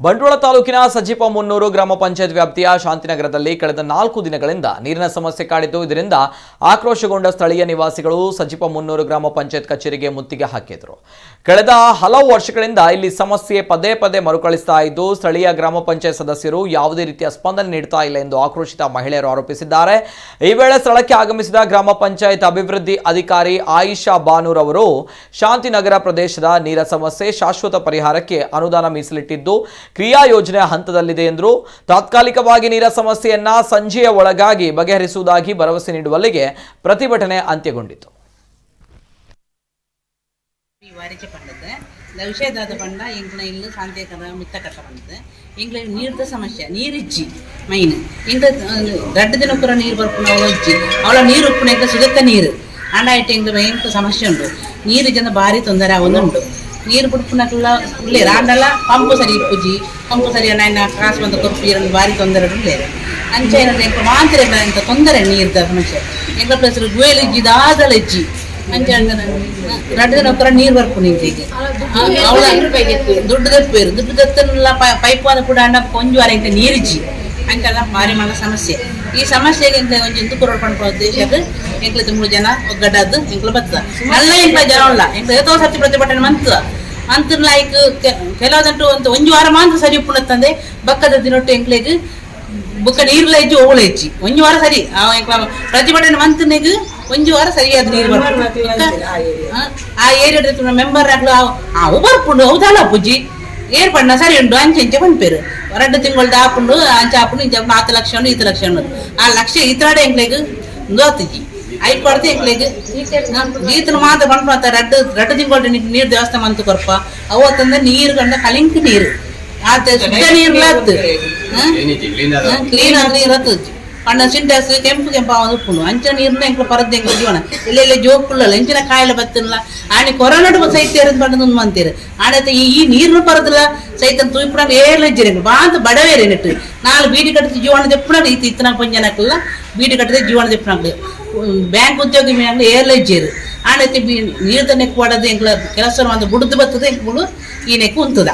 ಬಂಟ್ವಾಳ ತಾಲೂಕಿನ ಸಜಿಪ ಮುನ್ನೂರು ಗ್ರಾಮ ಪಂಚಾಯತ್ ವ್ಯಾಪ್ತಿಯ ಶಾಂತಿನಗರದಲ್ಲಿ ಕಳೆದ 4 ದಿನಗಳಿಂದ ನೀರಿನ ಸಮಸ್ಯೆ ಕಾಡಿದ್ದು. ಇದರಿಂದ ಆಕ್ರೋಶಗೊಂಡ ಸ್ಥಳೀಯ ನಿವಾಸಿಗಳು ಸಜಿಪ ಮುನ್ನೂರು ಗ್ರಾಮ ಪಂಚಾಯತ್ ಕಚೇರಿಗೆ ಮುತ್ತಿಗೆ ಹಾಕಿದರು. ಕಳೆದ ಹಲವು ವರ್ಷಗಳಿಂದ ಇಲ್ಲಿ ಸಮಸ್ಯೆ ಪದೇ ಪದೇ ಮರುಕಳಿಸ್ತಾ ಇದ್ದು, ಸ್ಥಳೀಯ ಗ್ರಾಮ ಪಂಚಾಯತ್ ಸದಸ್ಯರು ಯಾವುದೇ ರೀತಿಯ ಸ್ಪಂದನೆ ನೀಡುತ್ತಾ ಇಲ್ಲ ಎಂದು ಆಕ್ರೋಶಿತ ಮಹಿಳೆಯರು ಆರೋಪಿಸಿದ್ದಾರೆ. ಈ ವೇಳೆ ಸ್ಥಳಕ್ಕೆ ಆಗಮಿಸಿದ ಗ್ರಾಮ ಪಂಚಾಯತ್ ಅಭಿವೃದ್ಧಿ ಅಧಿಕಾರಿ ಆಯಿಷಾ ಬಾನೂರ್ ಅವರು ಶಾಂತಿನಗರ ಪ್ರದೇಶದ ನೀರ ಸಮಸ್ಯೆ ಶಾಶ್ವತ ಪರಿಹಾರಕ್ಕೆ ಅನುದಾನ ಮೀಸಲಿಟ್ಟಿದ್ದು ಕ್ರಿಯಾ ಯೋಜನೆ ಹಂತದಲ್ಲಿದೆ ಎಂದರು. ತಾತ್ಕಾಲಿಕವಾಗಿ ನೀರ ಸಮಸ್ಯೆಯನ್ನ ಸಂಜೆಯ ಒಳಗಾಗಿ ಬಗೆಹರಿಸುವುದಾಗಿ ಭರವಸೆ ನೀಡುವಲ್ಲಿಗೆ ಪ್ರತಿಭಟನೆ ಅಂತ್ಯಗೊಂಡಿತು. ವಿಷಯದಾದ ಪಂಡ ಎಂಕ್ಲ ಇಲ್ಲು ಶಾಂತಿಕರ ಮಿತ್ತ ಕಟ್ಟ ಬಂದಿದೆ. ಎಂಕ್ಲ ನೀರ್ದ ಸಮಸ್ಯೆ ನೀರಿಜ್ಜಿ ಮೈನ್ ಎಂಕ್ಲ ದಡ್ಡ ದಿನ ಪೂರ ನೀರು ಬರ್ಪುನ ಅವಳಜ್ಜಿ ಅವಳ ನೀರು ಉಪ್ಪುನ ಎಂಕ್ಲ ಸಿಗುತ್ತ ನೀರು ಅಂಡಾಯ್ತು ಎಂಕ್ಲ ಭಯಂಕರ ಸಮಸ್ಯೆ ಉಂಟು. ನೀರು ಜನ ಭಾರಿ ತೊಂದರೆ ಆಗುವುದುಂಟು. ನೀರು ಬಿಡ್ಪುನಕ್ಕೆಲ್ಲ ಉಳ್ಳೇ ರಾಂಡಲ್ಲ ಪಂಪು ಸರಿ ಇಪ್ಪುಜಿ ಪಂಪು ಸರಿ ನನ್ನ ಕಾಸು ಬಂದ ಕೊಪ್ಪು ಎರಡು ಭಾರಿ ತೊಂದರೆ ಉಳ್ಳೇ ಅಂಚೆ ಏನಂದ್ರೆ ಎಂಕ ಮಾತ್ರ ಎಂತ ತೊಂದರೆ ನೀರ್ದ ಸಮಸ್ಯೆ ಎಂಕ ಪ್ಲಸ್ ಗುಯಲ್ ಇಜ್ಜಿ ದಾದಲ ಇಜ್ಜಿ ಅಂಚೆ ರಡ್ಡ ದಿನ ನೀರು ಬರ್ಪು ನಿಂತಿಗೆ ಅವಳ ದುಡ್ಡು ತೆಪ್ಪೇರು ದುಡ್ಡು ತೆತ್ತಲ್ಲ ಪೈಪ್ ಆದ ಕೂಡ ಅಂಡ ಕೊಂಜು ವಾರ ಇಂತ ನೀರಿಜ್ಜಿ ಅಂತೆಲ್ಲ ಭಾರಿ ಮನ ಸಮಸ್ಯೆ. ಈ ಸಮಸ್ಯೆಗೆ ಎಂತ ಒಂಜಿ ಎಂತ ಕೊರಡು ಪಂಪ ಉದ್ದೇಶದ ಎಂಕ್ಲ 3 ಜನ ಒಗ್ಗಡ್ಡದ್ದು ಎಂಕ್ಲ ಬರ್ತದ ಅಲ್ಲ ಎಂಕ್ಲ ಜನ ಉಳ್ಳ ಎಂಕ್ಲ ಏತೋ ಸರ್ತಿ ಪ್ರತಿಭಟನೆ ಮಂತ್ ಲೈಕ್ ಕೆಲವುದಂಟು ಅಂತ ಒಂಜು ವಾರ ಮಾತ್ರ ಸರಿ ಉಪ್ಪುಣತ್ತಂದೆ ಬಕ್ಕದ ದಿನೊಟ್ಟು ಎಂಕ್ಲೆಗ್ ಬುಕ್ಕ ನೀರ್ಲ ಹೆಜ್ಜಿ ಓವಳ ಹೆಚ್ಚಿ ಒಂಜು ವಾರ ಸರಿ ಎಂಕ್ಲ ಪ್ರತಿಭಟನೆ ಮಂತ್ನಿಗೆ ಒಂಜು ವಾರ ಸರಿಯಾದ ನೀರು ಬರ್ಪುಂಡು. ಆ ಏರಿಯಾದ ಮೆಂಬರ್ ಆಗ್ಲು ಅವು ಬರ್ಪುಂಡು ಹೌದಲ್ಲ ಪೂಜಿ ಏರ್ ಪಣ್ಣ ಸರಿ ಉಂಟು ಅಂಚೆ ಇಂಚೆ ಪಂಪೇರು 2 ತಿಂಗಳು ಆಪುಂಡು ಅಂಚೆ ಆಪುಂಡು ಇಂಚೆ 4 ಲಕ್ಷ ಉಂಡು 5 ಲಕ್ಷ ಉಂಡು ಆ ಲಕ್ಷ ಇತರಾಡೆ ಎಂಕ್ಲೆಗ್ ದೋತಿಜಿ ಐದು ಕೊಡ್ತು ಎಂಕ್ಲೆಗ್ ಈತನ ಮಾತ್ರ ಬಂದ್ಬಿಡ್ತ ರಡ್ಡು ತಿಂಗಳು ನೀರು ದೇವಸ್ಥಾನ ಮಂತು ಕೊರಪ ಅವತ್ತಂದ್ರೆ ನೀರು ಕಂಡ ಕಲಿಂಕ್ ನೀರು ಆತ ಶುದ್ಧ ನೀರು ಲತ್ತು ಕ್ಲೀನ್ ಆದ ನೀರು ಹತ್ತಜ್ಜಿ ಪಣ್ಣ ಸಿಂಟಾಕ್ಸ್ ಕೆಂಪು ಉಪ್ಪುಂಡು ಅಂಚ ನೀರ್ನ ಎಂಕ್ಲ ಪರದ್ದು ಎಂಕ್ಲ ಜೀವನ ಎಲ್ಲೆಲ್ಲ ಜೋಪುಳ್ಳಲ್ಲ ಎಂಚಿನ ಕಾಯಿಲೆ ಬತ್ತಿಲ್ಲ ಆನೆ ಕೊರೋನಾಡು ಸೈತ್ಯ ಪಂಡ ಮಂತೀರು ಆಡತ್ತೆ ಈ ನೀರ್ನ ಪರದಿಲ್ಲ ಸೈತ ತೂಪುಣ ಏರ್ಲ ಇಜ್ಜಿರಿ ಬಾಂತ ಬಡವೇರಿ ನೆಟ್ಟು 4 ಬೀಡಿ ಕಟ್ಟಿದ ಜೀವನ ತೆಪ್ಪುನಾಗ ಇತ್ತನ ಪಂಜನಕ್ಕಲ್ಲ ಬೀಡಿ ಕಟ್ಟಿದ ಜೀವನ ತೆಪ್ಪುನಾಗ್ಲಿ ಬ್ಯಾಂಕ್ ಉದ್ಯೋಗಿ ಮೀನಾಗ್ಲಿ ಏರ್ಲ ಇಜ್ಜಿರು ಆಡತ್ತೆ ನೀರು ನೆಕ್ಕು ಹೊಡೋದು ಎಂಕ್ಲ ಕೆಲಸ ಒಂದು ಬುಡ್ದು ಬರ್ತದೆ ಎಂಕ್ಳು ಈ ನೆಕ್ಕು ಉಂತದ.